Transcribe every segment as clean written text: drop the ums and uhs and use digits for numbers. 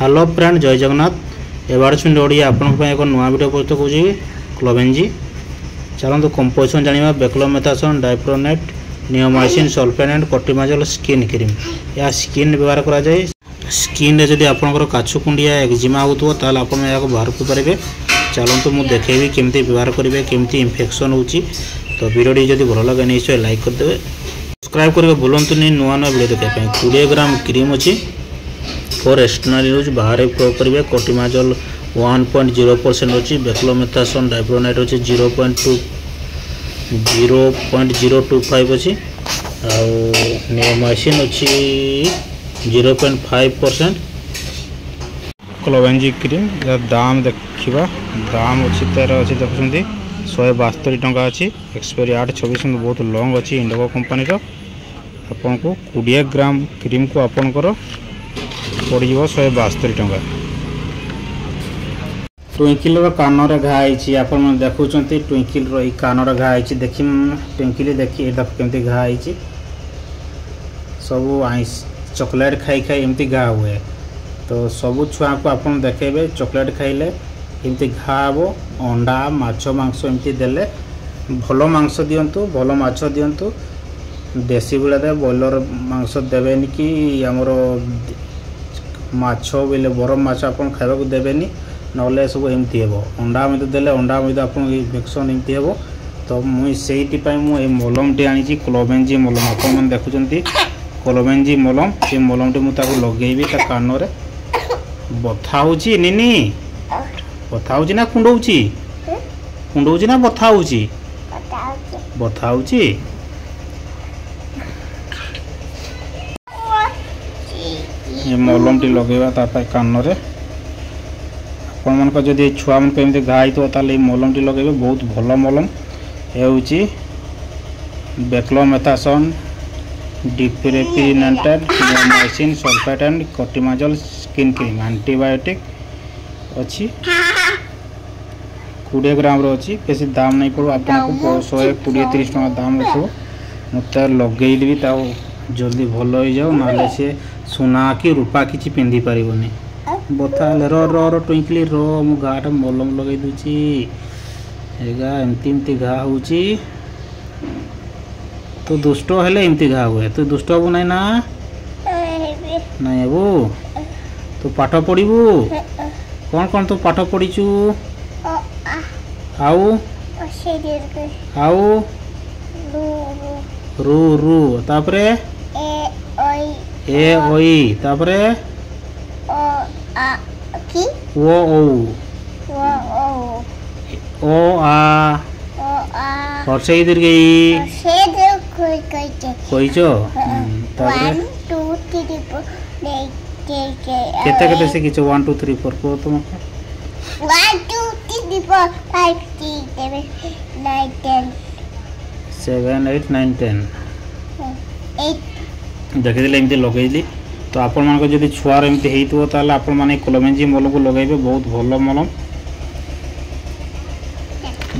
Hello friend जय जगन्नाथ एबारछुंड ओडिया आपन एक नुआ वीडियो प्रस्तुत होजी क्लोबेंजी चलतु कंपोजिशन जानिबा beclomethasone dipropionate neomycin sulphate and clotrimazole skin cream या स्किन व्यवहार करा जाय स्किन रे जदि आपनकर काछु कुंडिया एक्जिमा होतबो ताल आपन याको बाहर को परिबे चलतु मु देखेबी केमती व्यवहार करिवे केमती इन्फेक्शन होची तो वीडियो जदि भल लगे निश्चय लाइक कर देबे सब्सक्राइब करके भूलंतुनी नुआ नुआ वीडियो देखा पई 20 ग्राम क्रीम अछि फॉर एक्सटर्नल यूज बाहर प्रयोग करेंगे कोटिमाजोल 1.0% अच्छी बेक्लोमेथासोन डाइप्रोनेट अच्छी 0.025 अच्छी नियोमाइसिन अच्छी 0.5%। क्लोबेंजी क्रीम दाम देखा दाम अच्छी तार अच्छी देखुं 172 टंका अच्छी एक्सपायरी 8/24 बहुत लॉन्ग अच्छी इंडोको कंपनी आपन को 20 ग्राम क्रीम को आपनकर पड़ 172 टंका। ट्विंकिल कान रे घाई आपण देखुं ट्विंकिल कान रे घाई देखी ट्विंकिल देखी केमती घाई सब आइस चॉकलेट खाई खाई एमती घा हुए तो सबू छुआ को आपन देखेबे चॉकलेट खाइले एमती घा हे अंडा माछ मांस एमती देले भल मांस दिंतु भल माछ दिंतु देसी बेले दे बॉयलर मांस देवेनि कि आमर माछ बोले बरम माछ आप खावा देवेनि ना सब एमती हे अंडा मत देले अंडा मत आप इन्फेक्शन एमती हे तो मुझे मुझे मलम टी आनी क्लोबेंजी मलम आप देखुं क्लोबेंजी मलम से मलम टी मुझे लगेबी कान रे बथा होची निनी बथा होची ना कुंडौची कुंडौची ना बथा होची बथा होची ये मलम टी लगेगा तार कान रे आपण मन को जदि छुआ मन को एमती घाई तो ताले मलम टी लगेबे बहुत भल मलम ए होची beclomethasone dipropionate neomycin sulphate and clotrimazole skin cream antibiotic अच्छी 20 ग्राम रो अच्छी बेसी दाम नहीं पड़ो आपको 120-30 टका दाम रखो मत लगेली भी जल्दी भल हो जाओ ना से सुना कि रूपा किसी पिंधि पारनी बता रो ट्विंकली रो मु घाट मलम लगे दूची एगा एमती घा होची तो दुष्ट हेले एमती घा हुए तो दुष्ट हबू नहीं ना नहीं हेबू तो पाठ पढ़ू कौन कौन तो पाठ पढ़ीचु आउ आउ रू रू तापरे ए ओई तापरे ओ ओ आ और से इधर गई कोइचो तापरे 1 2 3 4 केते केते से किछो 1 2 3 4 को तुम 1 2 3 4 5 6 7 9 10 7 8 9 10 8 देखि दिले एमती लगेली तो आपण मान को जदि छुआर एमती हेइतो ताले आपण माने क्लोबेंजी मलम को लगेबे बहुत भलो मलम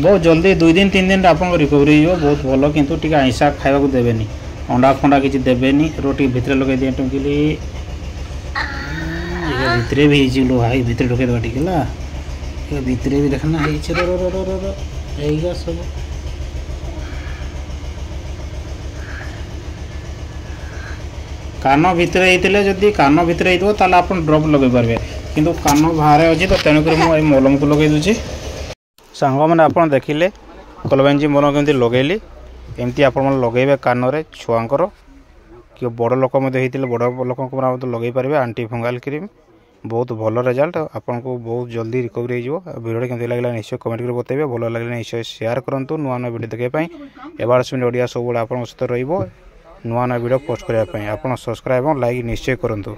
बहुत जल्दी 2 दिन 3 दिन आपन रिकवरी हो बहुत भलो किंतु टिका आइसा खाइबा को देबेनी अंडा फंडा किछि देबेनी रोटी भितरे लगे दे टंकिली ये भितरे भी जिलो हाई भितरे ढके दबा टिकला ये भितरे भी देखना है रो रो रो रो रो एइगा सब कान भितर होते जदि कान भितर हो ताले आपन ड्रप लगे पारे किंतु कान बाहर अच्छी तो तेणुक मुझे मलम को लगे दूसरी सांग मैंने आप देखिले क्लोबेंजी मलम केमती लगेली एमती आप लगेबे कान रे छुआंकर कि बड़ लोक होते बड़ लोक लगे पारे आंटी फंगाल क्रीम बहुत भल रिजल्ट आपन को बहुत जल्दी रिकवरी हो वीडियो केमती लगे निश्चय कमेंट कर बताइए भल लगे निश्चय शेयर करूँ नुआ नुआ वीडियो देखापी एबारछुंड ओडिया सब आप सहित नुआ नुआ वीडियो पोस्ट करने आप सब्सक्राइब और लाइक निश्चय करूँ।